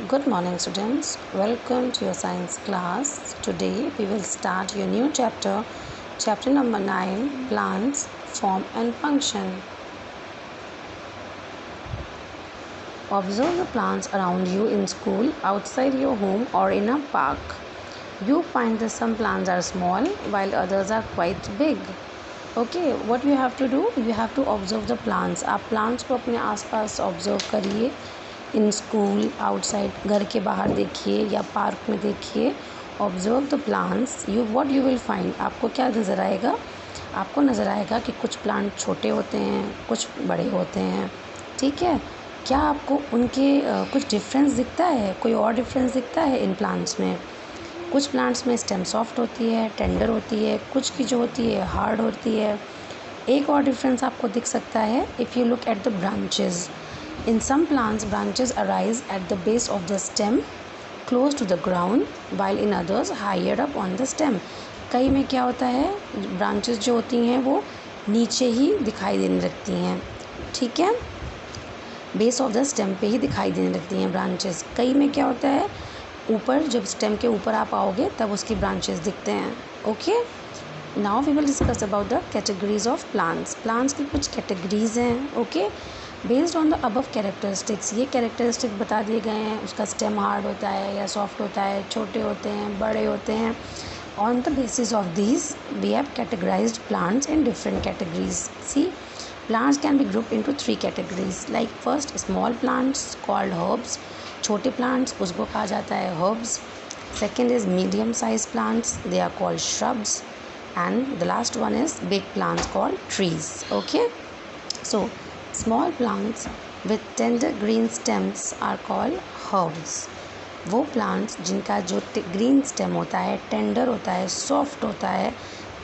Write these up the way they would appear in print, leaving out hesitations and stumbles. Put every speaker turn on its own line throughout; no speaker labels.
Good morning, students. Welcome to your science class. Today we will start your new chapter, chapter number 9, Plants, Form and Function. Observe the plants around you in school, outside your home, or in a park. You find that some plants are small while others are quite big. Okay, what you have to do? You have to observe the plants. आप plants को अपने आसपास observe करिए. In school outside, घर के बाहर देखिए या पार्क में देखिए. Observe the plants. What you will find. आपको क्या नज़र आएगा? आपको नज़र आएगा कि कुछ प्लांट छोटे होते हैं, कुछ बड़े होते हैं. ठीक है. क्या आपको उनके कुछ डिफरेंस दिखता है? कोई और डिफरेंस दिखता है इन प्लांट्स में? कुछ प्लांट्स में स्टेम सॉफ्ट होती है, टेंडर होती है, कुछ की जो होती है हार्ड होती है. एक और डिफरेंस आपको दिख सकता है if you look at the branches. In some plants, branches arise at the base of the stem, close to the ground, while in others higher up on the stem. कई में क्या होता है, ब्रांचेस जो होती हैं वो नीचे ही दिखाई देने लगती हैं. ठीक है, बेस ऑफ द स्टेम पे ही दिखाई देने लगती हैं ब्रांचेस. कई में क्या होता है, ऊपर जब स्टेम के ऊपर आप आओगे तब उसकी ब्रांचेस दिखते हैं. Okay, now we will discuss about the categories of plants. Plants की कुछ कैटेगरीज हैं. Okay, based on the above characteristics. ये कैरेक्टरिस्टिक बता दिए गए हैं. उसका स्टेम हार्ड होता है या सॉफ्ट होता है, छोटे होते हैं, बड़े होते हैं. On the basis of these we have categorised plants in different categories. See, plants can be group into 3 categories. Like first, small plants called herbs. छोटे प्लांट्स उसको कहा जाता है herbs. Second is medium size plants, they are called shrubs. And the last one is big plants called trees. Okay, so small plants with tender green stems are called herbs. वो plants जिनका जो green stem होता है, tender होता है, soft होता है.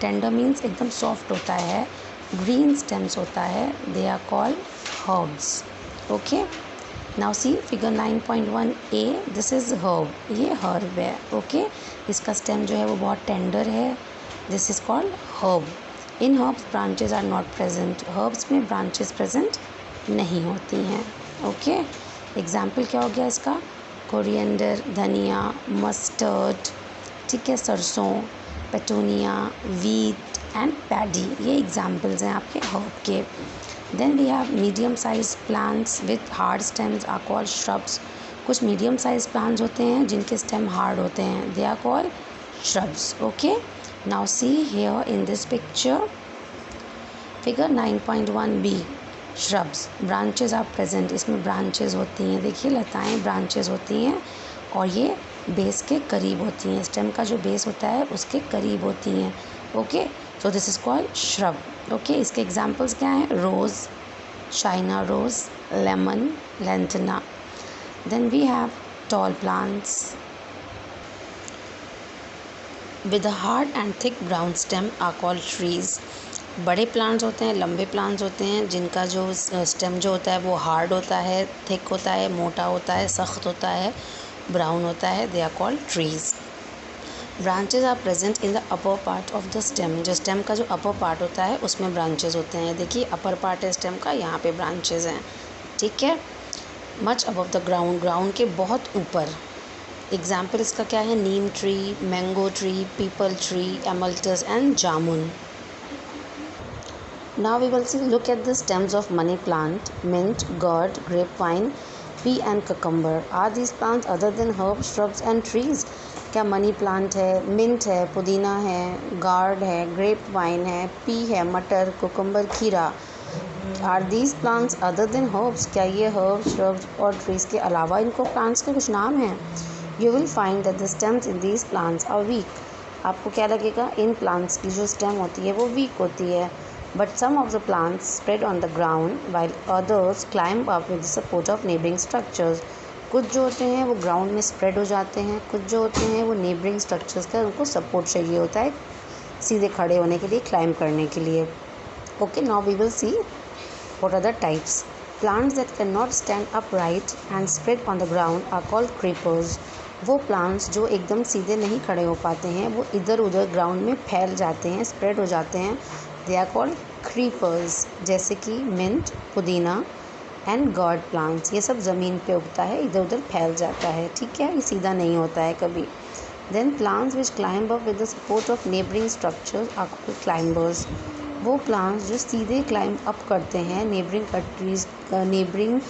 tender means एकदम soft होता है, green stems होता है, they are called herbs. Okay, now see figure 9.1a. this is herb. ये herb है. Okay, इसका stem जो है वो बहुत tender है. This is called herb. In herbs branches are not present. Herbs में branches present नहीं होती हैं. Okay, एग्जाम्पल क्या हो गया इसका? कोरिएंडर, धनिया, मस्टर्ड, ठीक है, सरसों, पेटूनिया, वीट एंड पैडी. ये एग्जाम्पल्स हैं आपके herb के. Then we have medium sized plants with hard stems are called shrubs. कुछ मीडियम साइज प्लांट्स होते हैं जिनके स्टेम हार्ड होते हैं, they are called shrubs. Okay, now see here in this picture, figure 9.1b, shrubs. branches are present. इसमें branches होती हैं. देखिए, लताएं branches होती हैं और ये बेस के करीब होती हैं. स्टेम का जो बेस होता है उसके करीब होती हैं. Okay, so this is called shrub. Okay, इसके एग्जाम्पल्स क्या हैं? Rose, China rose, lemon, lantana. Then we have tall plants with a hard and thick brown stem are called trees. बड़े प्लांट्स होते हैं, लंबे प्लांट्स होते हैं जिनका जो स्टेम जो होता है वो हार्ड होता है, थिक होता है, मोटा होता है, सख्त होता है, ब्राउन होता है. They are called trees. Branches are present in the upper part of the stem. जो स्टेम का जो अपर पार्ट होता है उसमें ब्रांचेज होते हैं. देखिए, अपर पार्ट है स्टेम का, यहाँ पे ब्रांचेज हैं. ठीक है, much above the ground, ground के बहुत ऊपर. एग्जाम्पल इसका क्या है? Neem tree, mango tree, peepal tree, amaltas and jamun. Now we will see look at the stems of money plant, mint, gourd, grape vine, pea and cucumber. Are these plants other than herbs, shrubs and trees? क्या money plant है, mint है, पुदीना है, guard है, grep wine है, P है, मटर, cucumber, खीरा. Are these plants other than herbs? क्या ये हर्ब्स, श्रब्स और ट्रीज के अलावा इनको प्लांट्स के कुछ नाम हैं? You will find that the stems in these plants are weak. आपको क्या लगेगा? इन plants की जो stem होती है वो weak होती है. But some of the plants spread on the ground while others climb up with the support of neighboring structures. कुछ जो होते हैं वो ground में spread हो जाते हैं, कुछ जो होते हैं वो neighboring structures का उनको support चाहिए होता है सीधे खड़े होने के लिए, climb करने के लिए. Okay, now we will see what are the types. Plants that cannot stand upright and spread on the ground are called creepers. वो प्लांट्स जो एकदम सीधे नहीं खड़े हो पाते हैं, वो इधर उधर ग्राउंड में फैल जाते हैं, स्प्रेड हो जाते हैं, दे आर कॉल्ड क्रीपर्स. जैसे कि मिंट, पुदीना, एंड गॉड प्लांट्स, ये सब ज़मीन पे उगता है, इधर उधर फैल जाता है, ठीक है, ये सीधा नहीं होता है कभी। Then plants which climb up with the support of neighbouring structures are called climbers. वो प्लांट्स जो सीधे क्लाइंब अप करते हैं नेबरिंग कंट्रीज नेबरिंग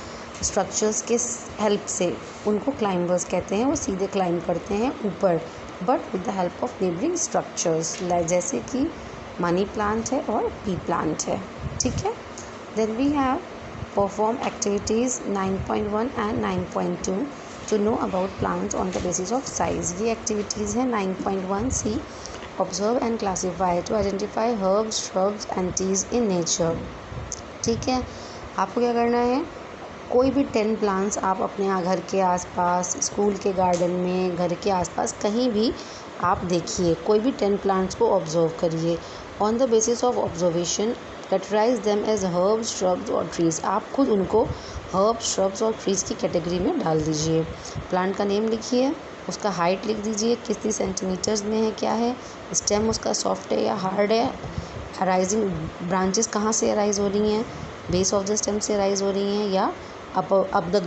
स्ट्रक्चर्स के हेल्प से, उनको क्लाइंबर्स कहते हैं। वो सीधे क्लाइंब करते हैं ऊपर, but with the help of neighbouring structures, जैसे कि मनी प्लांट है और पी प्लांट है, ठीक है। Then we have perform activities 9.1 and 9.2 to know about plants on the basis of size। ये activities है 9.1 सी observe and classify to identify herbs, shrubs and trees in nature। ठीक है, आपको क्या करना है, कोई भी 10 प्लांट्स आप अपने घर के आसपास, स्कूल के गार्डन में, घर के आसपास कहीं भी आप देखिए, कोई भी 10 प्लांट्स को ऑब्जर्व करिए। On the basis of observation categorise them as herbs, shrubs और ट्रीज़। आप खुद उनको हर्ब्स, श्रब्स और ट्रीज़ की कैटेगरी में डाल दीजिए। प्लांट का नेम लिखिए, उसका हाइट लिख दीजिए, कितनी सेंटीमीटर्स में है, क्या है, स्टेम उसका सॉफ्ट है या हार्ड है, अराइजिंग ब्रांचेस कहाँ से अराइज हो रही हैं, बेस ऑफ द स्टेम से अराइज हो रही हैं या अप द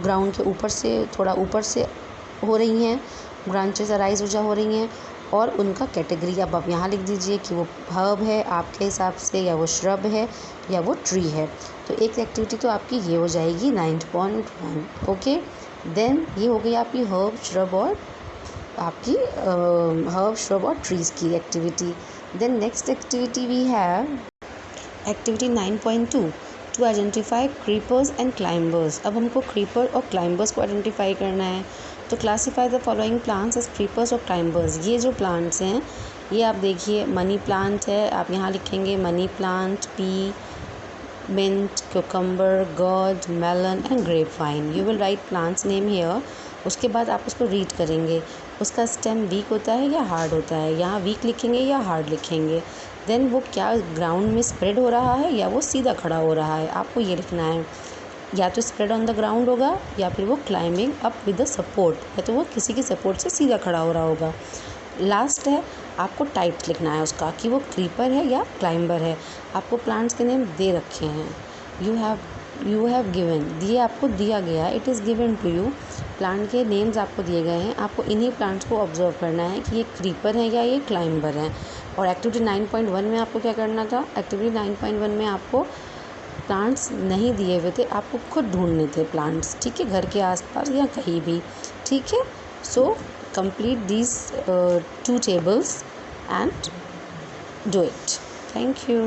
ग्राउंड के ऊपर से, थोड़ा ऊपर से हो रही हैं, ब्रांचेस अराइज हो रही हैं, और उनका कैटेगरी अब आप यहाँ लिख दीजिए कि वो हर्ब है आपके हिसाब से, या वो श्रब है, या वो ट्री है। तो एक एक्टिविटी तो आपकी ये हो जाएगी 9.1। ओके, देन ये हो गई आपकी हर्ब, श्रब और आपकी हर्ब, श्रब और ट्रीज़ की activity. Then next activity we have activity 9.2 to identify creepers and climbers. अब हमको क्रीपर और क्लाइंबर्स को आइडेंटिफाई करना है। तो classify the following plants as creepers और क्लाइंबर्स। ये जो प्लांट्स हैं, ये आप देखिए, मनी प्लांट है, आप यहाँ लिखेंगे money plant, pea, mint, cucumber, gourd, melon and grape vine. You will write plants name here. उसके बाद आप उसको रीड करेंगे, उसका स्टेम वीक होता है या हार्ड होता है, यहाँ वीक लिखेंगे या हार्ड लिखेंगे। देन वो क्या ग्राउंड में स्प्रेड हो रहा है या वो सीधा खड़ा हो रहा है, आपको ये लिखना है। या तो स्प्रेड ऑन द ग्राउंड होगा, या फिर वो climbing up with the support, या तो वो किसी की सपोर्ट से सीधा खड़ा हो रहा होगा। लास्ट है, आपको टाइप लिखना है उसका कि वो क्रीपर है या क्लाइंबर है। आपको प्लांट्स के नेम दे रखे हैं, यू हैव गिवन, ये आपको दिया गया, it is given to you. Plant के नेम्स आपको दिए गए हैं, आपको इन्हीं प्लांट्स को ऑब्जर्व करना है कि ये क्रीपर है या ये क्लाइंबर है। और एक्टिविटी 9.1 में आपको क्या करना था, एक्टिविटी 9.1 में आपको प्लांट्स नहीं दिए हुए थे, आपको खुद ढूंढने थे प्लांट्स, ठीक है, घर के आसपास या कहीं भी, ठीक है। So complete these 2 tables and do it. Thank you.